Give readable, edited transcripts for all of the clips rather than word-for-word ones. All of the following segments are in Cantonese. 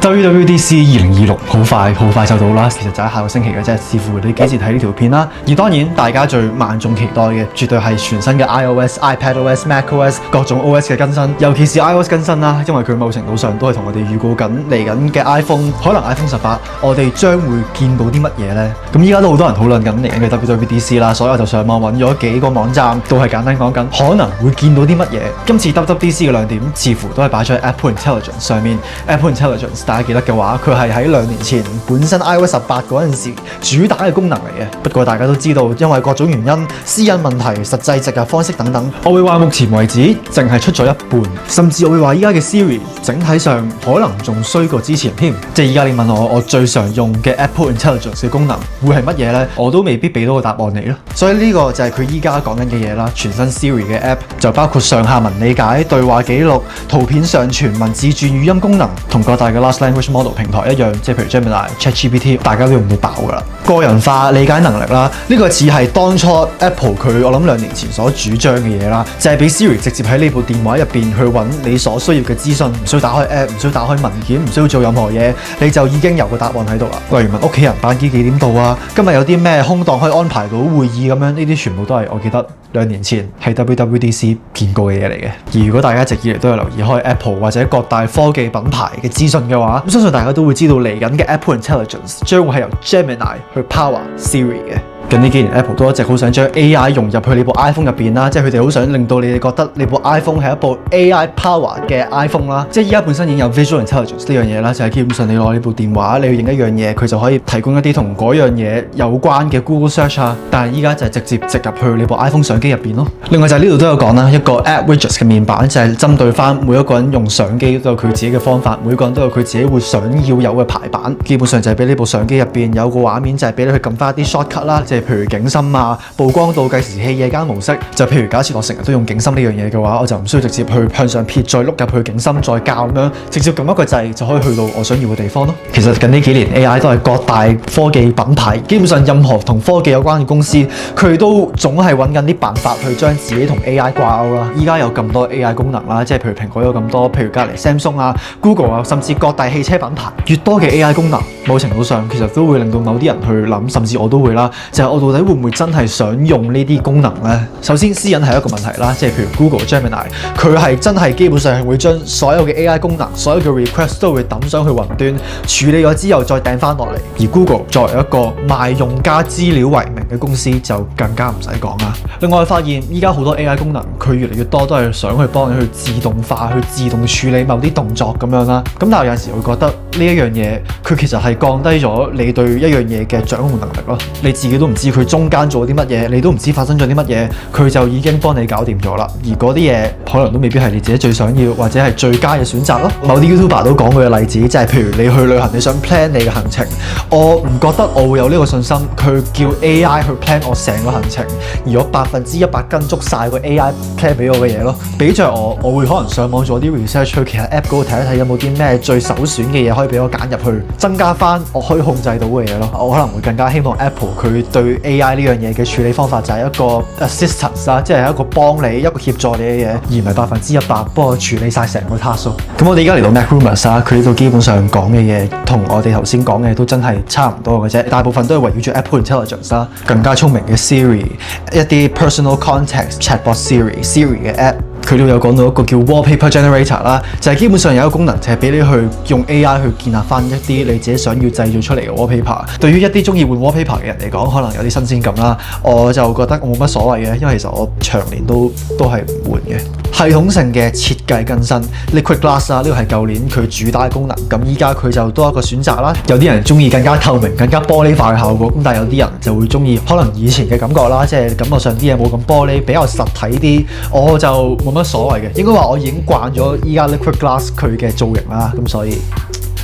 WWDC 2026好快就到啦，其實就喺下個星期嘅啫，視乎你幾時睇呢條片啦。而當然大家最萬眾期待嘅，絕對係全新嘅 iOS、iPadOS、macOS 各種 OS 嘅更新，尤其是 iOS 更新啦，因為佢某程度上都係同我哋預告緊嚟緊嘅 iPhone， 可能 iPhone 18，我哋將會見到啲乜嘢呢？咁依家都好多人討論緊嚟緊嘅 WWDC 啦，所以我就上網揾咗幾個網站，都係簡單講緊可能會見到啲乜嘢。今次 WWDC 嘅亮點似乎都係擺咗喺 Apple Intelligence 上面。Apple Intelligence 大家記得嘅話，佢係喺2年前本身 iOS 18嗰陣時主打嘅功能嚟嘅。不過大家都知道，因為各種原因、私隱問題、實際植入方式等等，我會話目前為止淨係出咗一半，甚至我會話依家嘅 Siri 整體上可能仲衰過之前添。即係依家你問我最常用嘅 Apple Intelligence 嘅功能會係乜嘢呢？我都未必俾到個答案你咯。所以呢個就係佢依家講緊嘅嘢啦。全新 Siri 嘅 App 就包括上下文理解、對話記錄、圖片上傳、文字轉語音功能，同各大嘅 Large Language Model 平台一樣，即係譬如 Gemini、ChatGPT， 大家都用到爆㗎啦。個人化理解能力啦，呢個似係當初 Apple 佢我諗2年前所主張嘅嘢啦，就係俾 Siri 直接喺呢部電話入邊去揾你所需要嘅資訊，唔需要打開 App， 唔需要打開文件，唔需要做任何嘢，你就已經有個答案喺度啦。例如問屋企人班機幾點到啊，今日有啲咩空檔可以安排到會議咁樣，呢啲全部都係我記得2年前喺 WWDC 見過嘅嘢嚟嘅。而如果大家一直以嚟都有留意開 Apple 或者各大科技品牌嘅資訊嘅話，咁相信大家都會知道嚟緊嘅 Apple Intelligence 將會係由 Gemini 去 power Siri 嘅。近呢幾年 Apple 都一直好想將 AI 融入去你部 iPhone 入邊啦，即係佢哋好想令到你哋覺得你部 iPhone 係一部 AI power 嘅 iPhone 啦。即係依家本身已經有 Visual Intelligence 呢樣嘢啦，就係基本上你攞呢部電話，你要影一樣嘢，佢就可以提供一啲同嗰樣嘢有關嘅 Google Search 啊。但係依家就係直接植入去你部 iPhone 相機入邊咯。另外就係呢度都有講啦，一個 App Widgets 嘅面板就係針對翻每一個人用相機都有佢自己嘅方法，每個人都有佢自己會想要有嘅排版。基本上就係俾呢部相機入邊有個畫面，就係俾你去撳翻一啲 shortcut 啦，即係譬如景深啊、曝光度、計時器、夜間模式。就譬如假設我成日都用景深呢樣嘢嘅話，我就唔需要直接去向上撇，再碌入去景深，再校咁樣，直接撳一個掣就可以去到我想要嘅地方咯。其實近呢幾年 AI 都係各大科技品牌，基本上任何同科技有關嘅公司，佢都總係揾緊啲辦法去將自己同 AI 掛鈎啦。依家有咁多 AI 功能啦，即係譬如蘋果有咁多，譬如隔離 Samsung 啊、Google 啊，甚至各大汽車品牌，越多嘅 AI 功能，某程度上其實都會令到某啲人去諗，甚至我都會啦，就係我到底會唔會真係想用呢啲功能呢？首先私隱係一個問題啦，即係譬如 Google Gemini， 佢係真係基本上係會將所有嘅 AI 功能、所有嘅 request 都會抌上去雲端處理咗之後再掟翻落嚟。而 Google 作為一個賣用家資料為名嘅公司，就更加唔使講啦。另外發現依家好多 AI 功能，佢越嚟越多都係想去幫你去自動化、去自動處理某啲動作咁樣啦。咁但係有陣時會覺得呢一樣嘢，佢其實係降低咗你對一樣嘢嘅掌控能力咯。你自己都唔知佢中間做啲乜嘢，你都唔知發生咗啲乜嘢，佢就已經幫你搞掂咗啦。而嗰啲嘢可能都未必係你自己最想要或者係最佳嘅選擇咯。某啲 YouTuber 都講過嘅例子，就係譬如你去旅行，你想 plan 你嘅行程，我唔覺得我會有呢個信心，佢叫 AI 去 plan 我成個行程，而我100%跟足晒個 AI plan 俾我嘅嘢咯。俾着我會可能上網做啲 research，去其他 app 嗰度睇一睇有冇啲咩最首選嘅嘢可以俾我揀入去，增加翻我可以控制到嘅嘢咯。我可能會更加希望 Apple 佢對 AI 呢樣嘢嘅處理方法就係一個 assistance 啦，即係一個幫你、一個協助你嘅嘢，而唔係100%幫我處理晒成個 task。咁我哋而家嚟到 Mac Rumors 啦，佢呢度基本上講嘅嘢同我哋頭先講嘅都真係差唔多嘅啫，大部分都係圍繞住 Apple Intelligence 啦，更加聰明嘅 Siri， 一啲 personal context chatbot Siri 嘅 app。佢都有講到一個叫 Wallpaper Generator 啦，就係基本上有一個功能，就係俾你去用 AI 去建立翻一啲你自己想要製造出嚟嘅 wallpaper。對於一啲中意換 wallpaper 嘅人嚟講，可能有啲新鮮感啦。我就覺得我冇乜所謂嘅，因為其實我長年都係唔換嘅。系統性嘅設計更新 Liquid Glass 啊，呢個係舊年佢主打嘅功能，咁依家佢就多一個選擇啦。有啲人中意更加透明、更加玻璃化嘅效果，咁但係有啲人就會中意可能以前嘅感覺啦，即係感覺上啲嘢冇咁玻璃，比較實體啲。我就冇乜所謂嘅，應該話我已經慣咗依家 Liquid Glass 佢嘅造型啦，咁所以。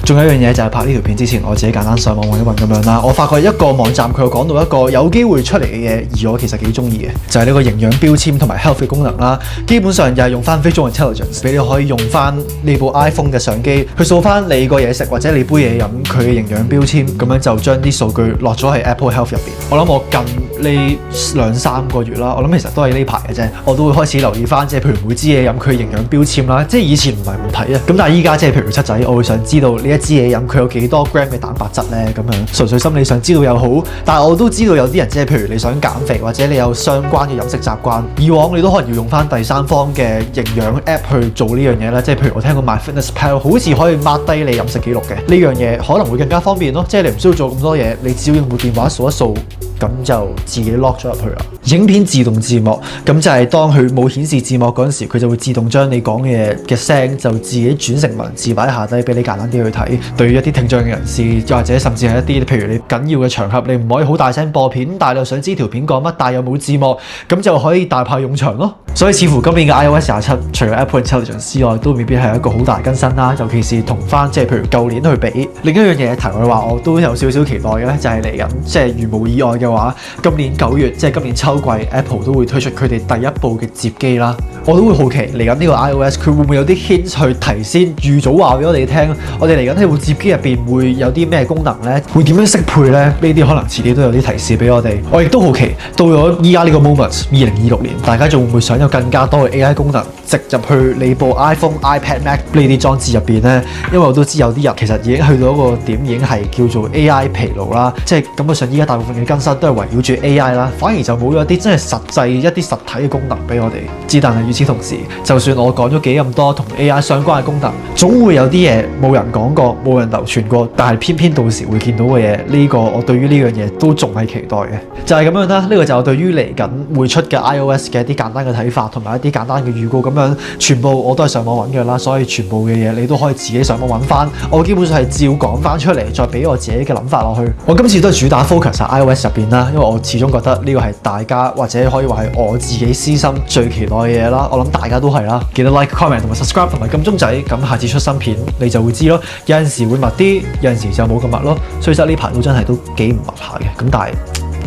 仲有一樣嘢就係拍呢條片之前，我自己簡單上網揾一揾咁樣啦。我發覺一個網站佢有講到一個有機會出嚟嘅嘢，而我其實幾中意嘅，就係呢個營養標籤同埋 health 嘅功能啦。基本上又係用翻 Visual Intelligence，俾你可以用翻你部 iPhone 嘅相機去掃翻你個嘢食或者你杯嘢飲佢嘅營養標籤，咁樣就將啲數據落咗喺 Apple Health 入邊。我諗我近呢2-3個月啦，我諗其實都係呢排嘅啫，我都會開始留意翻，即係譬如每支嘢飲佢營養標籤啦，即係以前唔係唔睇啊，咁但係依家即係譬如七仔，我會想知道呢一支嘢飲佢有幾多 gram 嘅蛋白質咧，咁樣純粹心理上知道又好，但係我都知道有啲人即係譬如你想減肥或者你有相關嘅飲食習慣，以往你都可能要用翻第三方嘅營養 app 去做呢樣嘢啦，即係譬如我聽過 MyFitnessPal 好似可以 mark 低你飲食記錄嘅，呢樣嘢可能會更加方便咯，即係你唔需要做咁多嘢，你只要用部電話掃一掃，咁就自己 lock 咗入去啦。影片自動字幕，咁就係當佢冇顯示字幕嗰陣時，佢就會自動將你講嘅嘢嘅聲就自己轉成文字擺下低俾你簡單啲去睇。對於一啲聽障嘅人士，又或者甚至係一啲譬如你緊要嘅場合，你唔可以好大聲播片，但係你又想知條片講乜，但係又冇字幕，咁就可以大派用場咯。所以似乎今年嘅 iOS 27，除咗 Apple Intelligence 之外，都未必係一個好大更新啦。尤其是同翻即係譬如舊年去比。另一樣嘢題外話，我都有少少期待嘅咧，就係嚟緊即係如無意外嘅話，今年9月即係今年秋季 Apple 都會推出佢哋第一部嘅摺機啦。我都會好奇嚟緊呢個 iOS 佢會唔會有啲 hint 去提先預早話俾我哋聽，我哋嚟緊呢部摺機入邊會有啲咩功能咧？會點樣適配咧？呢啲可能遲啲都有啲提示俾我哋。我亦都好奇，到咗依家呢個 moment，2026年，大家仲會唔會想有更加多嘅 AI 功能植入去你部 iPhone、iPad、Mac 呢啲裝置入邊咧？因為我都知有啲人其實已經去到一個點，已經係叫做 AI 疲勞啦，即係感覺上依家大部分嘅更新都係圍繞住 AI 啦，反而就冇咗啲真係實際一啲實體嘅功能俾我哋。之但係與此同時，就算我講咗幾咁多同 AI 相關嘅功能，總會有啲嘢冇人講過、冇人流傳過，但係偏偏到時會見到嘅嘢，呢個我對於呢樣嘢都仲係期待嘅。就係咁樣啦，呢個就我對於嚟緊會出嘅 iOS 嘅一啲簡單嘅睇法，同埋一啲簡單嘅預告咁樣，全部我都係上網揾嘅啦，所以全部嘅嘢你都可以自己上網揾翻。我基本上係照講翻出嚟，再俾我自己嘅諗法落去。我今次都係主打 focus 喺 iOS 入邊啦，因為我始終覺得呢個係大家或者可以話係我自己私心最期待嘅嘢啦。我諗大家都係啦，記得 like、comment 同埋 subscribe 同埋撳鐘仔，咁下次出新片你就會知咯。有陣時會密啲，有陣時就冇咁密咯。所以呢排都真係都幾唔密下嘅，咁但係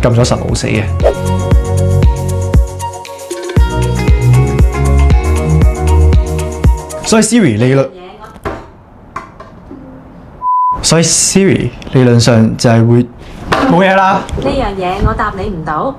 撳咗實冇死嘅。所以 Siri 理論上就係會冇嘢啦。呢樣嘢我答你唔到。